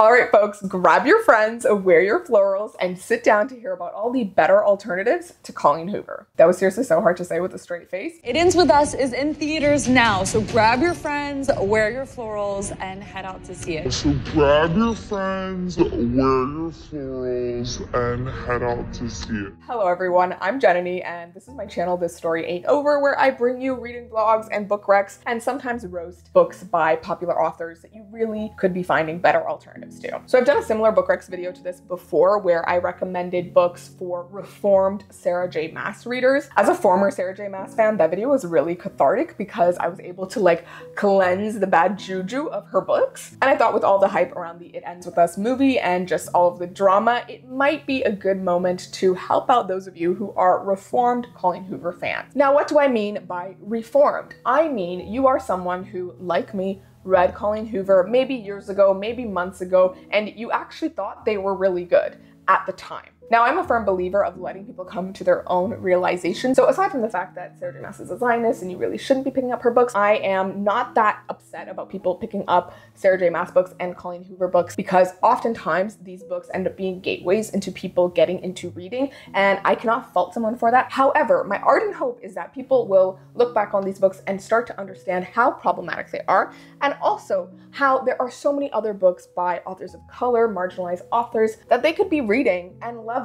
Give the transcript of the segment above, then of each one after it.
All right, folks, grab your friends, wear your florals, and sit down to hear about all the better alternatives to Colleen Hoover. That was seriously so hard to say with a straight face. It Ends With Us is in theaters now, so grab your friends, wear your florals, and head out to see it. So grab your friends, wear your florals, and head out to see it. Hello everyone, I'm Jananie, and this is my channel, This Story Ain't Over, where I bring you reading vlogs and book recs, and sometimes roast books by popular authors that you really could be finding better alternatives to. So I've done a similar book recs video to this before, where I recommended books for reformed Sarah J. Maas readers. As a former Sarah J. Maas fan, that video was really cathartic because I was able to like cleanse the bad juju of her books. And I thought with all the hype around the It Ends With Us movie and just all of the drama, it might be a good moment to help out those of you who are reformed Colleen Hoover fans. Now, what do I mean by reformed? I mean you are someone who, like me, read Colleen Hoover maybe years ago, maybe months ago, and you actually thought they were really good at the time. Now, I'm a firm believer of letting people come to their own realization. So aside from the fact that Sarah J. Maas is a Zionist and you really shouldn't be picking up her books, I am not that upset about people picking up Sarah J. Maas books and Colleen Hoover books, because oftentimes these books end up being gateways into people getting into reading, and I cannot fault someone for that. However, my ardent hope is that people will look back on these books and start to understand how problematic they are, and also how there are so many other books by authors of color, marginalized authors, that they could be reading and loving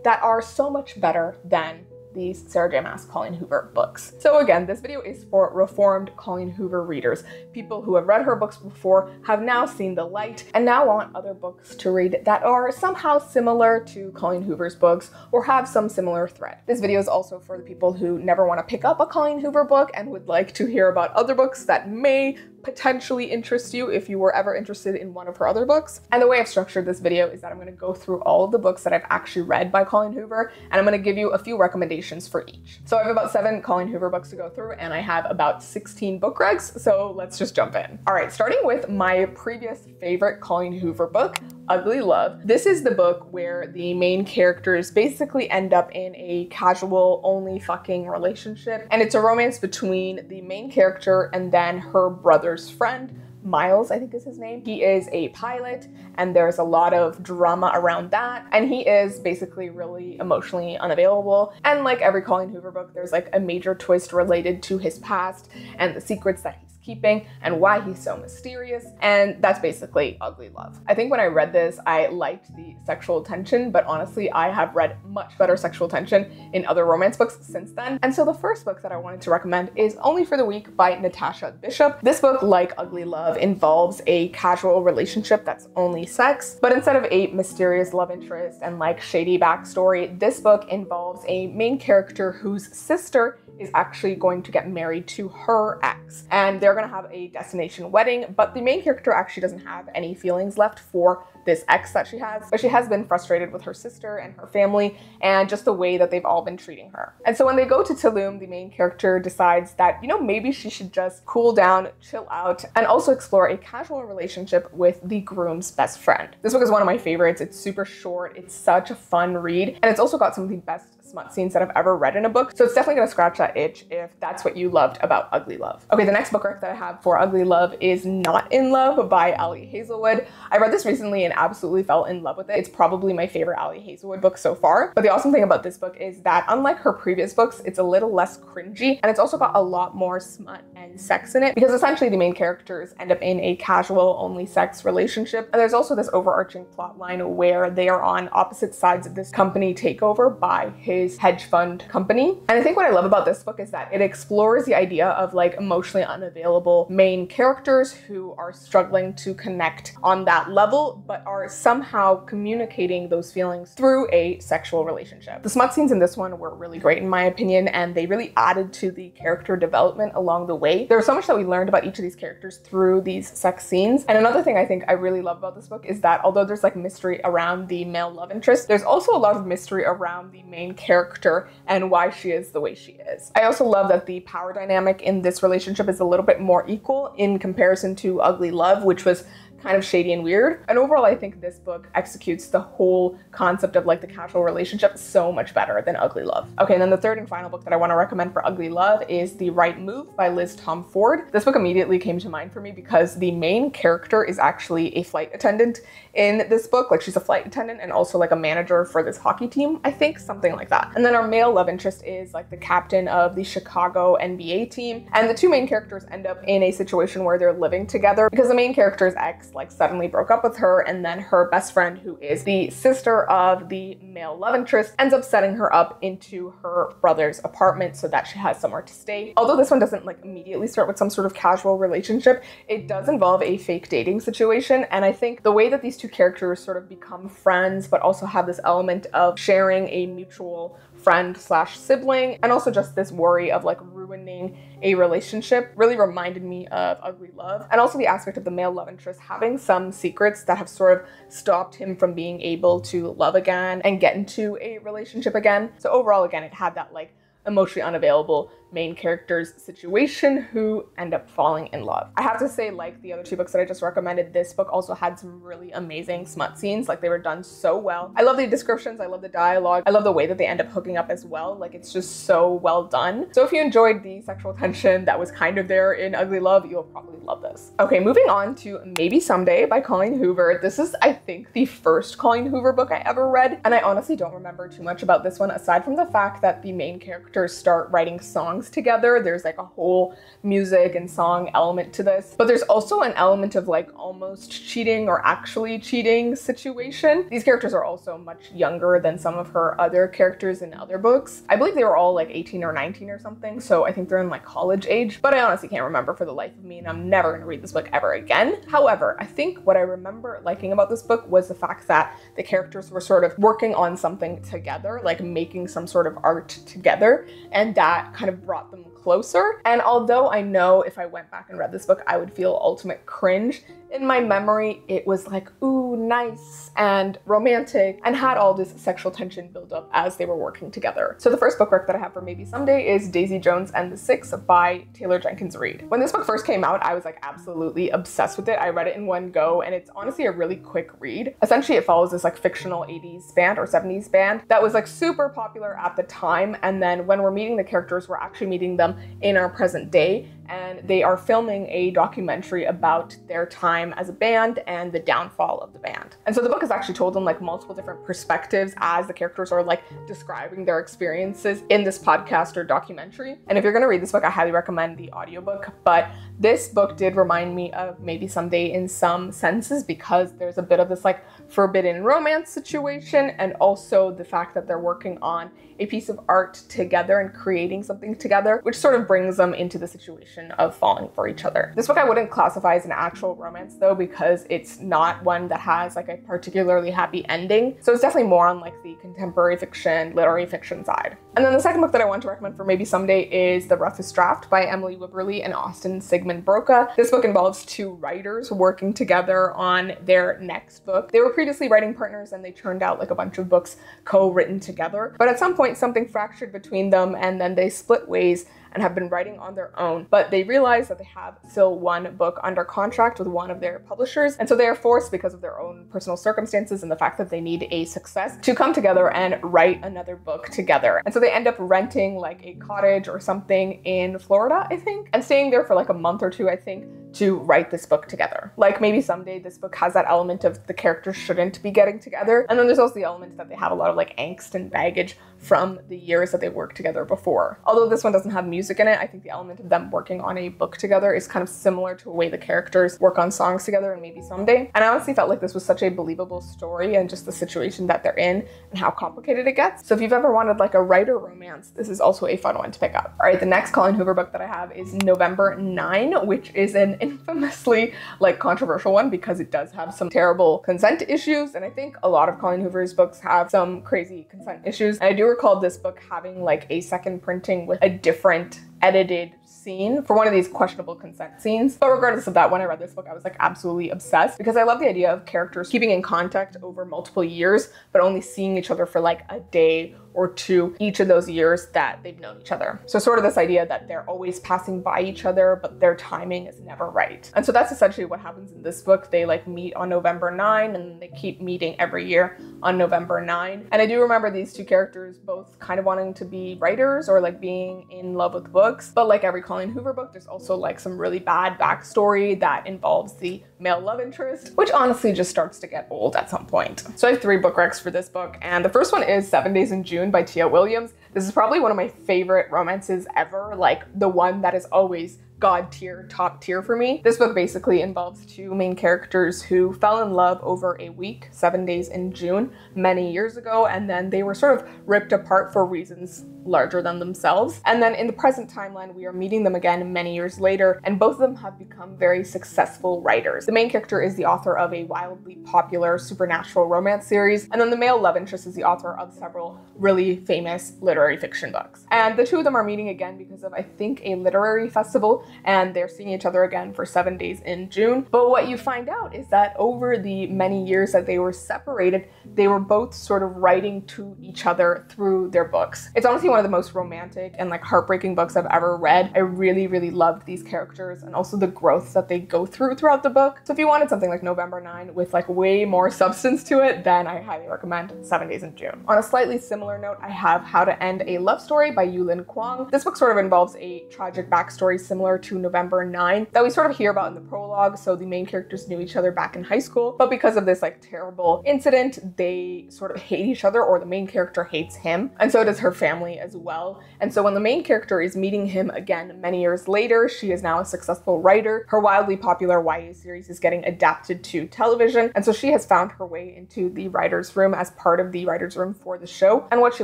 that are so much better than these Sarah J. Maas Colleen Hoover books. So again, this video is for reformed Colleen Hoover readers, people who have read her books before, have now seen the light, and now want other books to read that are somehow similar to Colleen Hoover's books or have some similar thread. This video is also for the people who never want to pick up a Colleen Hoover book and would like to hear about other books that may potentially interest you if you were ever interested in one of her other books. And the way I've structured this video is that I'm going to go through all of the books that I've actually read by Colleen Hoover, and I'm going to give you a few recommendations for each. So I have about 7 Colleen Hoover books to go through, and I have about 16 book recs, so let's just jump in. All right, starting with my previous favorite Colleen Hoover book, Ugly Love. This is the book where the main characters basically end up in a casual only fucking relationship, and it's a romance between the main character and then her brother's friend, Miles, I think is his name. He is a pilot, and there's a lot of drama around that, and he is basically really emotionally unavailable. And like every Colleen Hoover book, there's like a major twist related to his past and the secrets that he's keeping and why he's so mysterious, and that's basically Ugly Love. I think when I read this, I liked the sexual tension, but honestly, I have read much better sexual tension in other romance books since then. And so the first book that I wanted to recommend is Only for the Weak by Natasha Bishop. This book, like Ugly Love, involves a casual relationship that's only sex, but instead of a mysterious love interest and like shady backstory, this book involves a main character whose sister is actually going to get married to her ex, and they're gonna have a destination wedding, but the main character actually doesn't have any feelings left for this ex that she has, but she has been frustrated with her sister and her family and just the way that they've all been treating her. And so when they go to Tulum, the main character decides that, you know, maybe she should just cool down, chill out, and also explore a casual relationship with the groom's best friend. This book is one of my favorites. It's super short, it's such a fun read, and it's also got some of the best smut scenes that I've ever read in a book, so it's definitely gonna scratch that itch if that's what you loved about Ugly Love. Okay, the next book rec that I have for Ugly Love is Not in Love by Ali Hazelwood. I read this recently and absolutely fell in love with it. It's probably my favorite Ali Hazelwood book so far, but the awesome thing about this book is that unlike her previous books, it's a little less cringy, and it's also got a lot more smut and sex in it, because essentially the main characters end up in a casual only sex relationship, and there's also this overarching plot line where they are on opposite sides of this company takeover by his hedge fund company. And I think what I love about this book is that it explores the idea of like emotionally unavailable main characters who are struggling to connect on that level, but are somehow communicating those feelings through a sexual relationship. The smut scenes in this one were really great in my opinion, and they really added to the character development along the way. There was so much that we learned about each of these characters through these sex scenes. And another thing I think I really love about this book is that although there's like mystery around the male love interest, there's also a lot of mystery around the main character and why she is the way she is. I also love that the power dynamic in this relationship is a little bit more equal in comparison to Ugly Love, which was kind of shady and weird. And overall, I think this book executes the whole concept of like the casual relationship so much better than Ugly Love. Okay, and then the third and final book that I want to recommend for Ugly Love is The Right Move by Liz Tom Ford. This book immediately came to mind for me because the main character is actually a flight attendant in this book. Like, she's a flight attendant and also like a manager for this hockey team, I think, something like that. And then our male love interest is like the captain of the Chicago NBA team. And the two main characters end up in a situation where they're living together because the main character's ex like suddenly broke up with her, and then her best friend, who is the sister of the male love interest, ends up setting her up into her brother's apartment so that she has somewhere to stay. Although this one doesn't like immediately start with some sort of casual relationship, it does involve a fake dating situation. And I think the way that these two characters sort of become friends, but also have this element of sharing a mutual friend slash sibling, and also just this worry of like ruining a relationship, really reminded me of Ugly Love. And also the aspect of the male love interest having some secrets that have sort of stopped him from being able to love again and get into a relationship again. So overall, again, it had that like emotionally unavailable main character's situation who end up falling in love. I have to say, like the other two books that I just recommended, this book also had some really amazing smut scenes. Like, they were done so well. I love the descriptions, I love the dialogue, I love the way that they end up hooking up as well. Like, it's just so well done. So if you enjoyed the sexual tension that was kind of there in Ugly Love, you'll probably love this. Okay, moving on to Maybe Someday by Colleen Hoover. This is, I think, the first Colleen Hoover book I ever read, and I honestly don't remember too much about this one aside from the fact that the main characters start writing songs together. There's like a whole music and song element to this, but there's also an element of like almost cheating or actually cheating situation. These characters are also much younger than some of her other characters in other books. I believe they were all like 18 or 19 or something, so I think they're in like college age, but I honestly can't remember for the life of me, and I'm never gonna read this book ever again. However, I think what I remember liking about this book was the fact that the characters were sort of working on something together, like making some sort of art together, and that kind of brought them closer. And although I know if I went back and read this book, I would feel ultimate cringe, in my memory, it was like, ooh, nice and romantic, and had all this sexual tension build up as they were working together. So the first book rec that I have for Maybe Someday is Daisy Jones and the Six by Taylor Jenkins Reid. When this book first came out, I was like absolutely obsessed with it. I read it in one go, and it's honestly a really quick read. Essentially, it follows this like fictional 80s band or 70s band that was like super popular at the time, and then when we're meeting the characters, we're actually meeting them in our present day, and they are filming a documentary about their time as a band and the downfall of the band. And so the book is actually told in like multiple different perspectives as the characters are like describing their experiences in this podcast or documentary. And if you're gonna read this book, I highly recommend the audiobook. But this book did remind me of Maybe Someday in some senses, because there's a bit of this like forbidden romance situation, and also the fact that they're working on a piece of art together and creating something together, which sort of brings them into the situation of falling for each other. This book I wouldn't classify as an actual romance though, because it's not one that has like a particularly happy ending. So it's definitely more on like the contemporary fiction, literary fiction side. And then the second book that I want to recommend for Maybe Someday is The Roughest Draft by Emily Wibberley and Austin Sigmund Broca. This book involves two writers working together on their next book. They were previously writing partners, and they churned out like a bunch of books co-written together. But at some point, something fractured between them, and then they split ways and have been writing on their own. But they realize that they have still one book under contract with one of their publishers, and so they are forced, because of their own personal circumstances and the fact that they need a success, to come together and write another book together. And so they end up renting like a cottage or something in Florida, I think, and staying there for like a month or two, I think, to write this book together. Like Maybe Someday, this book has that element of the characters shouldn't be getting together. And then there's also the element that they have a lot of like angst and baggage from the years that they worked together before. Although this one doesn't have music in it, I think the element of them working on a book together is kind of similar to the way the characters work on songs together in Maybe Someday. And I honestly felt like this was such a believable story, and just the situation that they're in and how complicated it gets. So if you've ever wanted like a writer romance, this is also a fun one to pick up. All right, the next Colleen Hoover book that I have is November 9, which is an infamously like controversial one because it does have some terrible consent issues, and I think a lot of Colleen Hoover's books have some crazy consent issues. And I do recall this book having like a second printing with a different edited scene for one of these questionable consent scenes. But regardless of that, when I read this book, I was like absolutely obsessed, because I love the idea of characters keeping in contact over multiple years, but only seeing each other for like a day or 2 each of those years that they've known each other. So sort of this idea that they're always passing by each other, but their timing is never right. And so that's essentially what happens in this book. They like meet on November 9 and they keep meeting every year on November 9. And I do remember these 2 characters both kind of wanting to be writers or like being in love with books. But like every Colleen Hoover book, there's also like some really bad backstory that involves the male love interest, which honestly just starts to get old at some point. So I have 3 book recs for this book, and the first one is 7 Days in June by Tia Williams. This is probably one of my favorite romances ever, like the one that is always god tier, top tier for me. This book basically involves 2 main characters who fell in love over a week, 7 days in June, many years ago, and then they were sort of ripped apart for reasons larger than themselves. And then in the present timeline, we are meeting them again many years later, and both of them have become very successful writers. The main character is the author of a wildly popular supernatural romance series, and then the male love interest is the author of several really famous literary fiction books. And the 2 of them are meeting again because of, I think, a literary festival, and they're seeing each other again for 7 days in June. But what you find out is that over the many years that they were separated, they were both sort of writing to each other through their books. It's honestly one of the most romantic and like heartbreaking books I've ever read. I really, really loved these characters and also the growth that they go through throughout the book. So if you wanted something like November 9 with like way more substance to it, then I highly recommend 7 Days in June. On a slightly similar note, I have How to End a Love Story by Yulin Kwong. This book sort of involves a tragic backstory similar to November 9 that we sort of hear about in the prologue. So the main characters knew each other back in high school, but because of this like terrible incident, they sort of hate each other, or the main character hates him, and so does her family as well. And so when the main character is meeting him again many years later, she is now a successful writer. Her wildly popular YA series is getting adapted to television, and so she has found her way into the writer's room as part of the writer's room for the show. And what she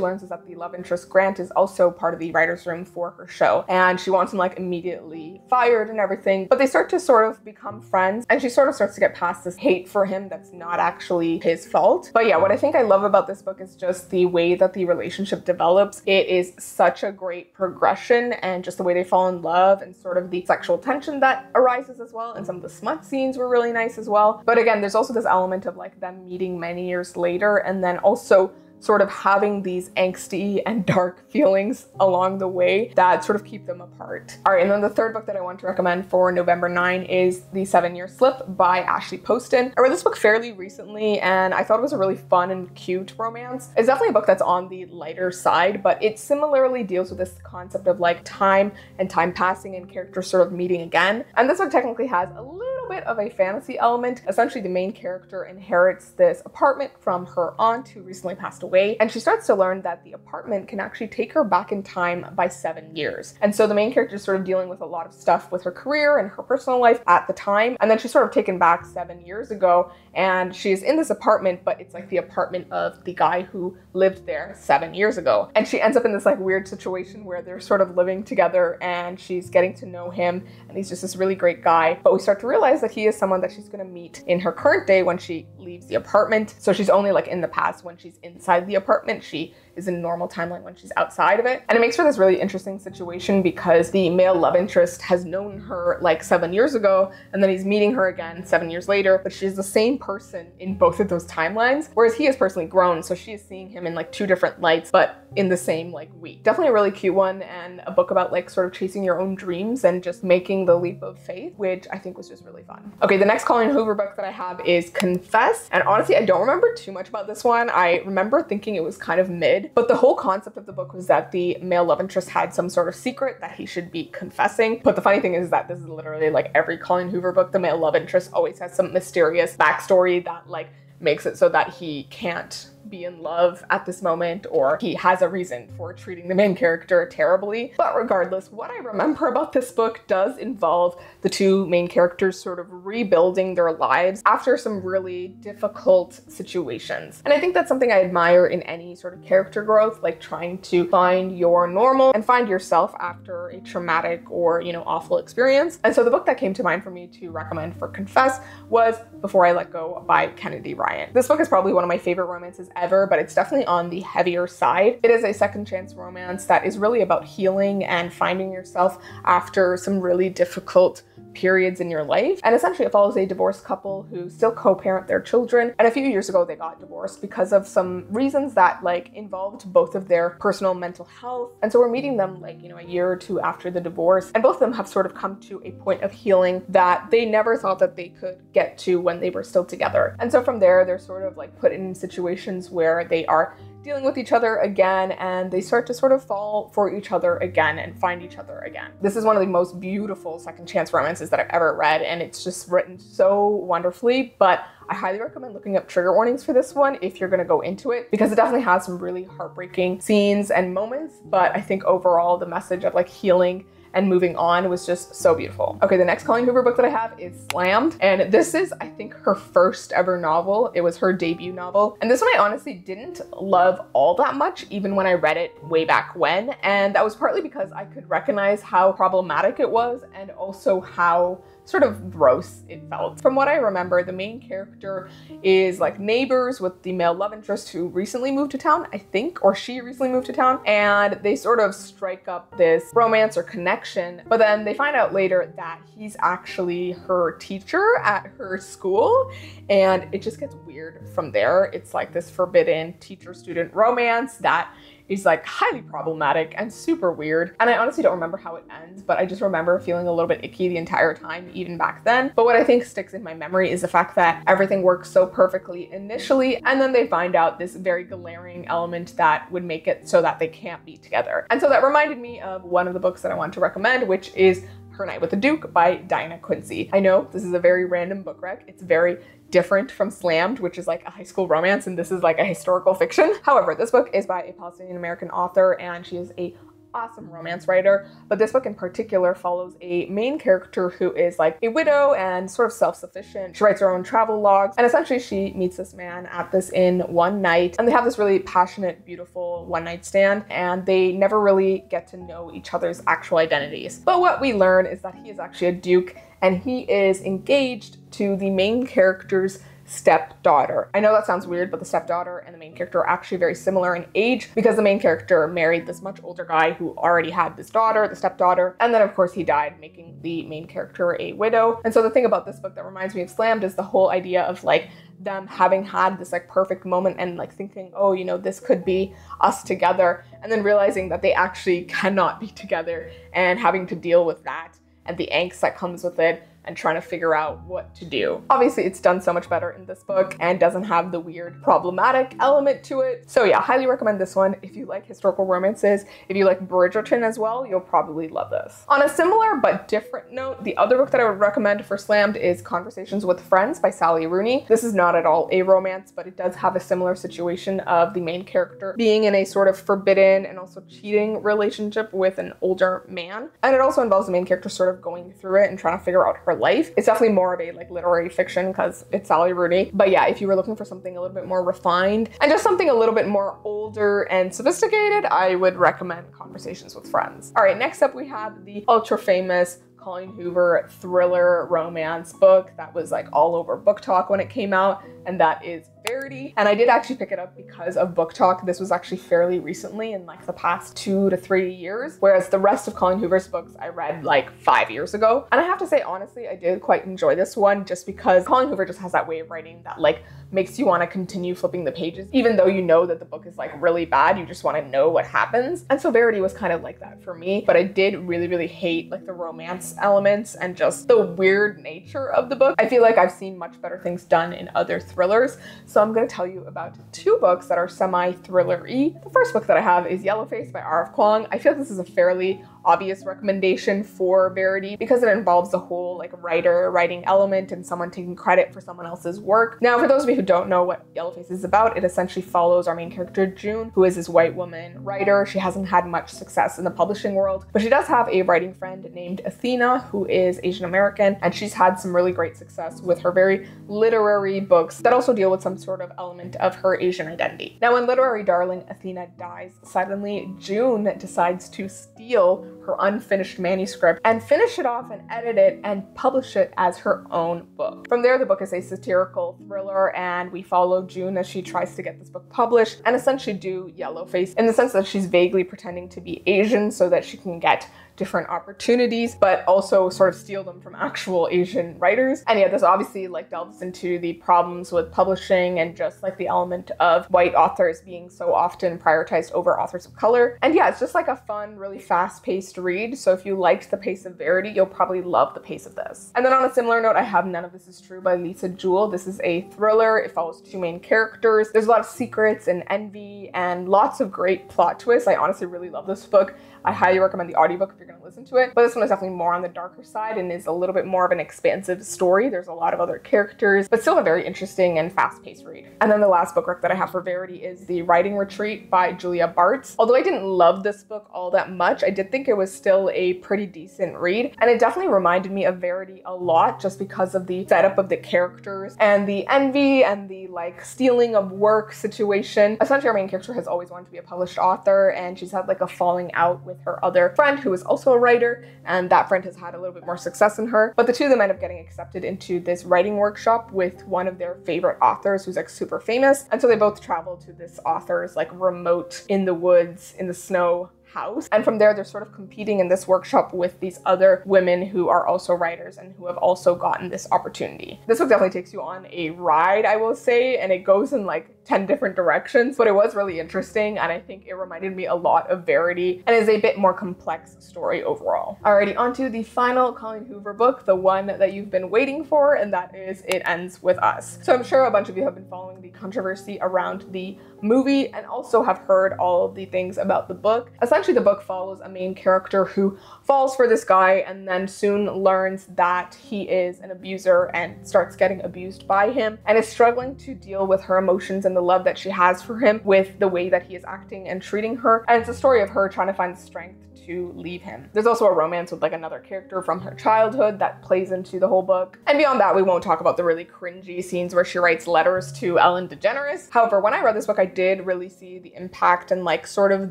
learns is that the love interest Grant is also part of the writer's room for her show, and she wants him like immediately fired and everything, but they start to sort of become friends, and she sort of starts to get past this hate for him that's not actually his fault. But yeah, what I think I love about this book is just the way that the relationship develops. It is such a great progression, and just the way they fall in love and sort of the sexual tension that arises as well, and some of the smut scenes were really nice as well. But again, there's also this element of like them meeting many years later, and then also sort of having these angsty and dark feelings along the way that sort of keep them apart. All right, and then the third book that I want to recommend for November 9 is The 7-Year Slip by Ashley Poston. I read this book fairly recently, and I thought it was a really fun and cute romance. It's definitely a book that's on the lighter side, but it similarly deals with this concept of like time and time passing and characters sort of meeting again. And this book technically has a little bit of a fantasy element. Essentially, the main character inherits this apartment from her aunt who recently passed away, and she starts to learn that the apartment can actually take her back in time by 7 years. And so the main character is sort of dealing with a lot of stuff with her career and her personal life at the time, and then she's sort of taken back 7 years ago, and she's in this apartment, but it's like the apartment of the guy who lived there 7 years ago. And she ends up in this like weird situation where they're sort of living together, and she's getting to know him, and he's just this really great guy. But we start to realize that he is someone that she's going to meet in her current day when she leaves the apartment. So she's only like in the past when she's inside the apartment. She is in a normal timeline when she's outside of it. And it makes for this really interesting situation because the male love interest has known her like 7 years ago, and then he's meeting her again 7 years later, but she's the same person in both of those timelines, whereas he has personally grown, so she is seeing him in like 2 different lights, but in the same like week. Definitely a really cute one, and a book about like sort of chasing your own dreams and just making the leap of faith, which I think was just really fun. Okay, the next Colleen Hoover book that I have is Confess, and honestly, I don't remember too much about this one. I remember thinking it was kind of mid, but the whole concept of the book was that the male love interest had some sort of secret that he should be confessing. But the funny thing is that this is literally like every Colleen Hoover book, the male love interest always has some mysterious backstory that like makes it so that he can't be in love at this moment, or he has a reason for treating the main character terribly. But regardless, what I remember about this book does involve the 2 main characters sort of rebuilding their lives after some really difficult situations. And I think that's something I admire in any sort of character growth, like trying to find your normal and find yourself after a traumatic or, you know, awful experience. And so the book that came to mind for me to recommend for Confess was Before I Let Go by Kennedy Ryan. This book is probably one of my favorite romances ever, but it's definitely on the heavier side. It is a second chance romance that is really about healing and finding yourself after some really difficult periods in your life. And essentially it follows a divorced couple who still co-parent their children. And a few years ago, they got divorced because of some reasons that like involved both of their personal mental health. And so we're meeting them like, you know, a year or two after the divorce. And both of them have sort of come to a point of healing that they never thought that they could get to when they were still together. And so from there, they're sort of like put in situations where they are dealing with each other again, and they start to sort of fall for each other again and find each other again. This is one of the most beautiful second chance romances that I've ever read, and it's just written so wonderfully. But I highly recommend looking up trigger warnings for this one if you're gonna go into it, because it definitely has some really heartbreaking scenes and moments. But I think overall the message of like healing and moving on was just so beautiful. Okay, the next Colleen Hoover book that I have is Slammed. And this is, I think, her first ever novel. It was her debut novel. And this one I honestly didn't love all that much, even when I read it way back when. And that was partly because I could recognize how problematic it was and also how sort of gross it felt. From what I remember, the main character is like neighbors with the male love interest who recently moved to town, I think, or she recently moved to town, and they sort of strike up this romance or connection, but then they find out later that he's actually her teacher at her school, and it just gets weird from there. It's like this forbidden teacher-student romance that is like highly problematic and super weird. And I honestly don't remember how it ends, but I just remember feeling a little bit icky the entire time, even back then. But what I think sticks in my memory is the fact that everything works so perfectly initially, and then they find out this very glaring element that would make it so that they can't be together. And so that reminded me of one of the books that I want to recommend, which is Her Night with the Duke by Diana Quincy. I know this is a very random book rec. It's very different from Slammed, which is like a high school romance, and this is like a historical fiction. However, this book is by a Palestinian American author, and she is a awesome romance writer. But this book in particular follows a main character who is like a widow and sort of self-sufficient. She writes her own travel logs, and essentially she meets this man at this inn one night, and they have this really passionate, beautiful one-night stand, and they never really get to know each other's actual identities. But what we learn is that he is actually a duke, and he is engaged to the main character's stepdaughter. I know that sounds weird, but the stepdaughter and the main character are actually very similar in age, because the main character married this much older guy who already had this daughter, the stepdaughter, and then of course he died, making the main character a widow. And so the thing about this book that reminds me of Slammed is the whole idea of like them having had this like perfect moment and like thinking, oh, you know, this could be us together, and then realizing that they actually cannot be together and having to deal with that and the angst that comes with it, and trying to figure out what to do. Obviously, it's done so much better in this book and doesn't have the weird problematic element to it. So yeah, highly recommend this one. If you like historical romances, if you like Bridgerton as well, you'll probably love this. On a similar but different note, the other book that I would recommend for Slammed is Conversations with Friends by Sally Rooney. This is not at all a romance, but it does have a similar situation of the main character being in a sort of forbidden and also cheating relationship with an older man. And it also involves the main character sort of going through it and trying to figure out her life. It's definitely more of a like literary fiction because it's Sally Rooney. But yeah, if you were looking for something a little bit more refined and just something a little bit more older and sophisticated, I would recommend Conversations with Friends. All right, next up we have the ultra famous Colleen Hoover thriller romance book that was like all over Book Talk when it came out, and that is Verity. And I did actually pick it up because of Book Talk. This was actually fairly recently, in like the past 2 to 3 years, whereas the rest of Colleen Hoover's books I read like 5 years ago. And I have to say, honestly, I did quite enjoy this one just because Colleen Hoover just has that way of writing that like makes you want to continue flipping the pages, even though you know that the book is like really bad, you just want to know what happens. And so Verity was kind of like that for me, but I did really hate like the romance elements and just the weird nature of the book. I feel like I've seen much better things done in other thrillers. So I'm going to tell you about 2 books that are semi-thriller-y. The first book that I have is Yellowface by R.F. Kuang. I feel like this is a fairly obvious recommendation for Verity because it involves the whole like writing element and someone taking credit for someone else's work. Now, for those of you who don't know what Yellowface is about, it essentially follows our main character June, who is this white woman writer. She hasn't had much success in the publishing world, but she does have a writing friend named Athena, who is Asian American, and she's had some really great success with her very literary books that also deal with some sort of element of her Asian identity. Now, when literary darling Athena dies suddenly, June decides to steal her unfinished manuscript and finish it off and edit it and publish it as her own book. From there, the book is a satirical thriller, and we follow June as she tries to get this book published and essentially do Yellowface in the sense that she's vaguely pretending to be Asian so that she can get different opportunities, but also sort of steal them from actual Asian writers. And yeah, this obviously like delves into the problems with publishing and just like the element of white authors being so often prioritized over authors of color. And yeah, it's just like a fun, really fast-paced read. So if you liked the pace of Verity, you'll probably love the pace of this. And then on a similar note, I have None of This Is True by Lisa Jewell. This is a thriller. It follows two main characters. There's a lot of secrets and envy and lots of great plot twists. I honestly really love this book. I highly recommend the audiobook if you're going to listen to it. But this one is definitely more on the darker side and is a little bit more of an expansive story. There's a lot of other characters, but still a very interesting and fast-paced read. And then the last book rec that I have for Verity is The Writing Retreat by Julia Bartz. Although I didn't love this book all that much, I did think it was still a pretty decent read. And it definitely reminded me of Verity a lot just because of the setup of the characters and the envy and the like stealing of work situation. Essentially, our main character has always wanted to be a published author, and she's had like a falling out with her other friend who is also a writer, and that friend has had a little bit more success than her. But the two of them end up getting accepted into this writing workshop with one of their favorite authors who's like super famous. And so they both travel to this author's like remote in the woods, in the snow house. And from there, they're sort of competing in this workshop with these other women who are also writers and who have also gotten this opportunity. This book definitely takes you on a ride, I will say, and it goes in like 10 different directions, but it was really interesting, and I think it reminded me a lot of Verity and is a bit more complex story overall. Alrighty, on to the final Colleen Hoover book, the one that you've been waiting for, and that is It Ends With Us. So I'm sure a bunch of you have been following the controversy around the movie and also have heard all of the things about the book. Essentially, the book follows a main character who falls for this guy and then soon learns that he is an abuser and starts getting abused by him and is struggling to deal with her emotions and the love that she has for him with the way that he is acting and treating her. And it's a story of her trying to find the strength to leave him. There's also a romance with like another character from her childhood that plays into the whole book. And beyond that, we won't talk about the really cringy scenes where she writes letters to Ellen DeGeneres. However, when I read this book, I did really see the impact and like sort of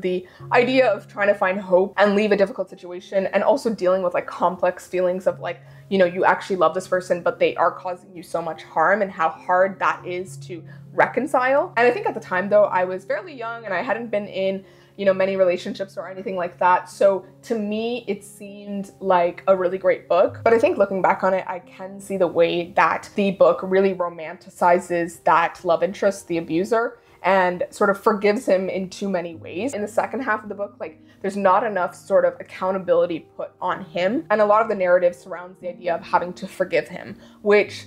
the idea of trying to find hope and leave a difficult situation, and also dealing with like complex feelings of like, you know, you actually love this person, but they are causing you so much harm, and how hard that is to reconcile. And I think at the time though, I was fairly young and I hadn't been in, you know, many relationships or anything like that. So to me, it seemed like a really great book. But I think looking back on it, I can see the way that the book really romanticizes that love interest, the abuser, and sort of forgives him in too many ways. In the second half of the book, like there's not enough sort of accountability put on him. And a lot of the narrative surrounds the idea of having to forgive him, which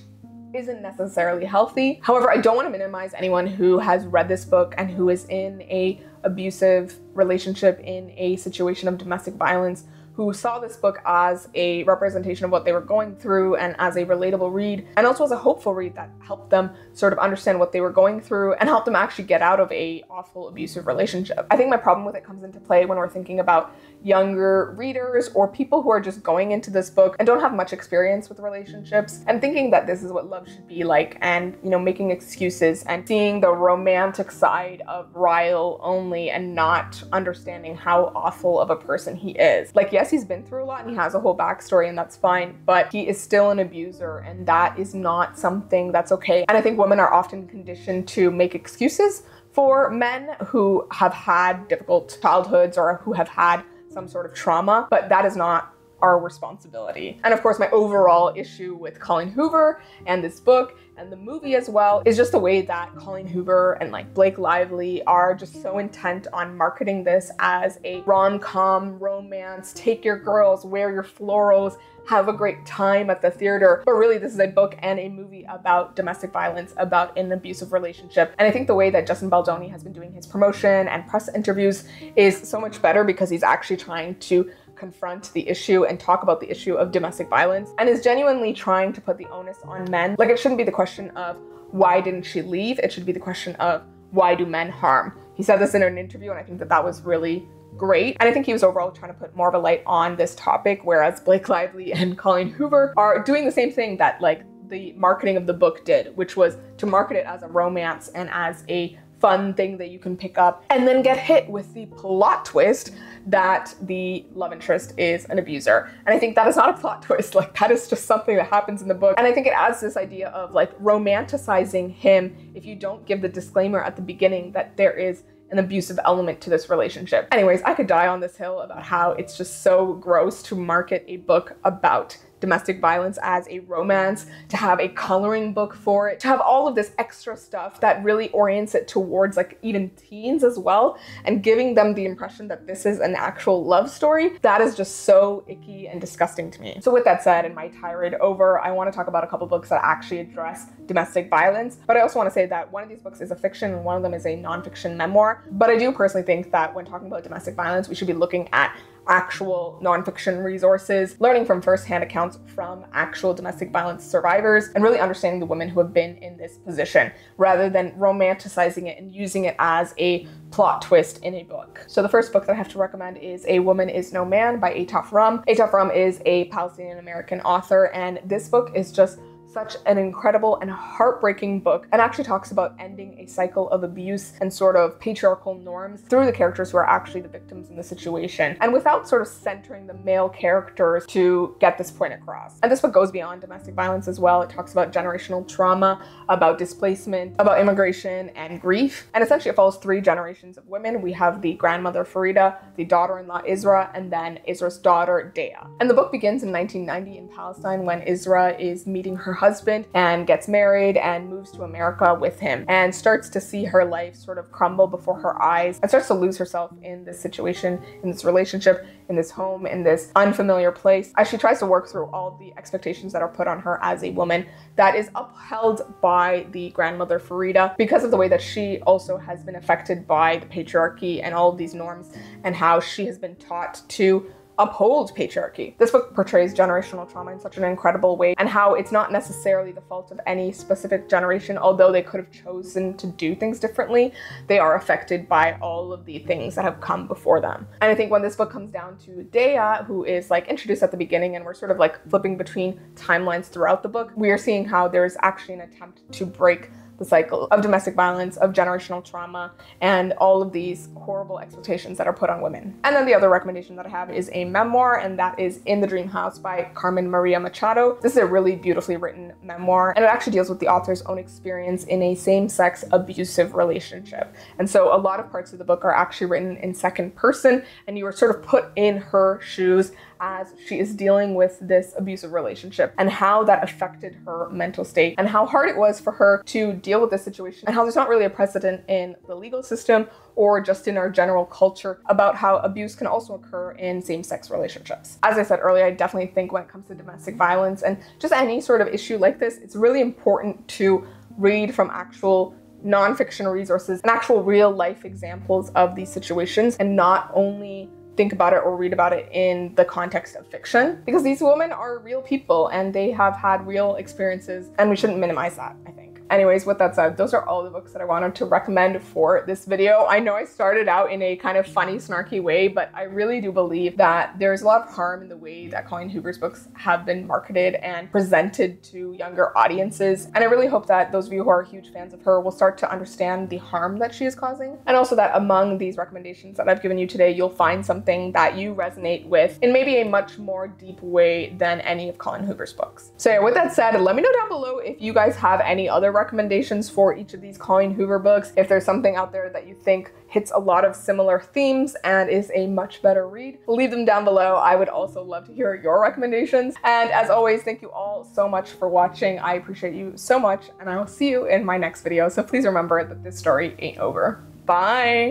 isn't necessarily healthy. However, I don't want to minimize anyone who has read this book and who is in a abusive relationship, in a situation of domestic violence, who saw this book as a representation of what they were going through and as a relatable read, and also as a hopeful read that helped them sort of understand what they were going through and helped them actually get out of a awful abusive relationship. I think my problem with it comes into play when we're thinking about younger readers or people who are just going into this book and don't have much experience with relationships and thinking that this is what love should be like, and, you know, making excuses and seeing the romantic side of Ryle only and not understanding how awful of a person he is. Like, yes, he's been through a lot and he has a whole backstory, and that's fine, but he is still an abuser, and that is not something that's okay. And I think women are often conditioned to make excuses for men who have had difficult childhoods or who have had some sort of trauma, but that is not our responsibility. And of course, my overall issue with Colleen Hoover and this book and the movie as well is just the way that Colleen Hoover and like Blake Lively are just so intent on marketing this as a rom-com romance, take your girls, wear your florals, have a great time at the theater. But really, this is a book and a movie about domestic violence, about an abusive relationship. And I think the way that Justin Baldoni has been doing his promotion and press interviews is so much better because he's actually trying to confront the issue and talk about the issue of domestic violence, and is genuinely trying to put the onus on men. Like, it shouldn't be the question of why didn't she leave? It should be the question of why do men harm? He said this in an interview, and I think that that was really great. And I think he was overall trying to put more of a light on this topic, whereas Blake Lively and Colleen Hoover are doing the same thing that like the marketing of the book did, which was to market it as a romance and as a fun thing that you can pick up, and then get hit with the plot twist that the love interest is an abuser. And I think that is not a plot twist. Like, that is just something that happens in the book. And I think it adds this idea of like romanticizing him if you don't give the disclaimer at the beginning that there is an abusive element to this relationship. Anyways, I could die on this hill about how it's just so gross to market a book about domestic violence as a romance, to have a coloring book for it, to have all of this extra stuff that really orients it towards like even teens as well, and giving them the impression that this is an actual love story. That is just so icky and disgusting to me. So with that said, and my tirade over, I want to talk about a couple books that actually address domestic violence, but I also want to say that one of these books is a fiction and one of them is a nonfiction memoir. But I do personally think that when talking about domestic violence, we should be looking at actual nonfiction resources, learning from firsthand accounts from actual domestic violence survivors, and really understanding the women who have been in this position, rather than romanticizing it and using it as a plot twist in a book. So the first book that I have to recommend is A Woman Is No Man by Ataf Rum. Ataf Rum is a Palestinian-American author, and this book is just such an incredible and heartbreaking book, and actually talks about ending a cycle of abuse and sort of patriarchal norms through the characters who are actually the victims in the situation, and without sort of centering the male characters to get this point across. And this book goes beyond domestic violence as well. It talks about generational trauma, about displacement, about immigration and grief, and essentially it follows 3 generations of women. We have the grandmother Farida, the daughter-in-law Isra, and then Isra's daughter Dea. And the book begins in 1990 in Palestine when Isra is meeting her husband and gets married and moves to America with him, and starts to see her life sort of crumble before her eyes, and starts to lose herself in this situation, in this relationship, in this home, in this unfamiliar place, as she tries to work through all the expectations that are put on her as a woman that is upheld by the grandmother Farida, because of the way that she also has been affected by the patriarchy and all of these norms, and how she has been taught to uphold patriarchy. This book portrays generational trauma in such an incredible way, and how it's not necessarily the fault of any specific generation, although they could have chosen to do things differently. They are affected by all of the things that have come before them. And I think when this book comes down to Dea, who is like introduced at the beginning, and we're sort of like flipping between timelines throughout the book, we are seeing how there's actually an attempt to break the cycle of domestic violence, of generational trauma, and all of these horrible expectations that are put on women. And then the other recommendation that I have is a memoir, and that is In the Dream House by Carmen Maria Machado. This is a really beautifully written memoir, and it actually deals with the author's own experience in a same-sex abusive relationship. And so a lot of parts of the book are actually written in second person, and you are sort of put in her shoes as she is dealing with this abusive relationship, and how that affected her mental state, and how hard it was for her to deal with this situation, and how there's not really a precedent in the legal system or just in our general culture about how abuse can also occur in same-sex relationships. As I said earlier, I definitely think when it comes to domestic violence and just any sort of issue like this, it's really important to read from actual nonfiction resources and actual real life examples of these situations, and not only think about it or read about it in the context of fiction, because these women are real people and they have had real experiences, and we shouldn't minimize that, I think. Anyways, with that said, those are all the books that I wanted to recommend for this video. I know I started out in a kind of funny, snarky way, but I really do believe that there's a lot of harm in the way that Colleen Hoover's books have been marketed and presented to younger audiences. And I really hope that those of you who are huge fans of her will start to understand the harm that she is causing. And also that among these recommendations that I've given you today, you'll find something that you resonate with in maybe a much more deep way than any of Colleen Hoover's books. So yeah, with that said, let me know down below if you guys have any other recommendations for each of these Colleen Hoover books. If there's something out there that you think hits a lot of similar themes and is a much better read, leave them down below. I would also love to hear your recommendations. And as always, thank you all so much for watching. I appreciate you so much, and I will see you in my next video. So please remember that this story ain't over. Bye.